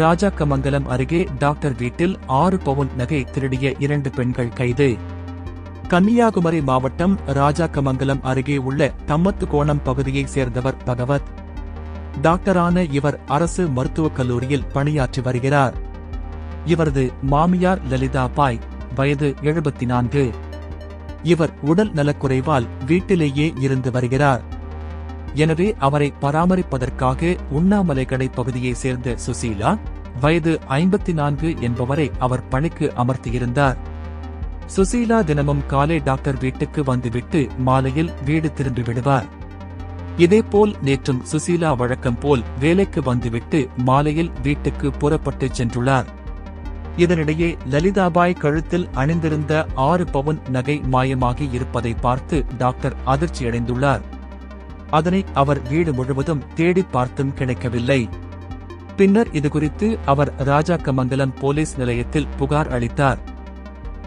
ராஜாக்கமங்கலம் அருகே டாக்டர் வீட்டில் 6 பவுன் நகை திருடிய 2 பெண்கள் கைது. கன்னியாகுமரி மாவட்டம் ராஜாக்கமங்கலம் அருகே உள்ள தம்மத்துக்கோணம் பகுதியைச் சேர்ந்தவர் பகவத். டாக்டரான இவர் அரசு மருத்துவக் கல்லூரியில் பணியாற்றி வருகிறார். இவரது மாமியார் லலிதா பாய், வயது 74. இவர் உடல் நலக்குறைவால் வீட்டிலேயே இருந்து வருகிறார். எனவே அவரை பராமரிப்பதற்காக உண்ணாமலைக்கடை பகுதியைச் சேர்ந்த சுசீலா, வயது 54 என்பவரை அவர் பணிக்கு அமர்த்தியிருந்தார். சுசீலா தினமும் காலை டாக்டர் வீட்டுக்கு வந்துவிட்டு மாலையில் வீடு திரும்பி விடுவார். இதேபோல் நேற்றும் சுசீலா வழக்கம் போல் வேலைக்கு வந்துவிட்டு மாலையில் வீட்டுக்கு புறப்பட்டுச் சென்றுள்ளார். இதனிடையே லலிதாபாய் கழுத்தில் அணிந்திருந்த 6 பவுன் நகை மாயமாகி இருப்பதை பார்த்து டாக்டர் அதிர்ச்சியடைந்துள்ளார். அதனை அவர் வீடு முழுவதும் தேடிப் பார்த்தும் கிடைக்கவில்லை. பின்னர் இதுகுறித்து அவர் ராஜாக்கமங்கலம் போலீஸ் நிலையத்தில் புகார் அளித்தார்.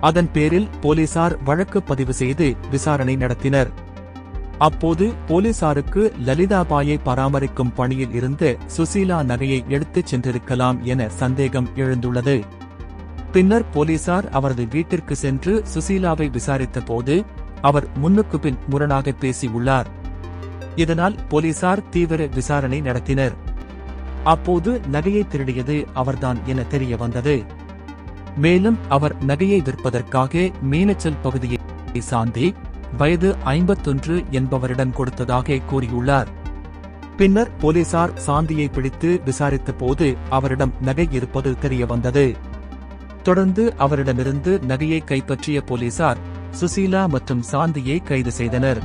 அதன் பேரில் போலீசார் வழக்கு பதிவு செய்து விசாரணை நடத்தினர். அப்போது போலீசாருக்கு லலிதாபாயை பராமரிக்கும் பணியில் இருந்த சுசீலா நகையை எடுத்துச் சென்றிருக்கலாம் என சந்தேகம் எழுந்துள்ளது. பின்னர் போலீசார் அவரது வீட்டிற்கு சென்று சுசீலாவை விசாரித்த போது அவர் முன்னுக்கு பின் முரணாக பேசியுள்ளார். இதனால் போலீசார் தீவிர விசாரணை நடத்தினர். அப்போது நகையை திருடியது அவர்தான் என தெரிய வந்தது. மேலும் அவர் நகையை விற்பதற்காக மீனச்சல் பகுதியை சாந்தி, வயது 51 என்பவரிடம் கொடுத்ததாக கூறியுள்ளார். பின்னர் போலீசார் சாந்தியை பிடித்து விசாரித்த போது அவரிடம் நகை இருப்பது தெரிய வந்தது. தொடர்ந்து அவரிடமிருந்து நகையை கைப்பற்றிய போலீசார் சுசீலா மற்றும் சாந்தியை கைது செய்தனர்.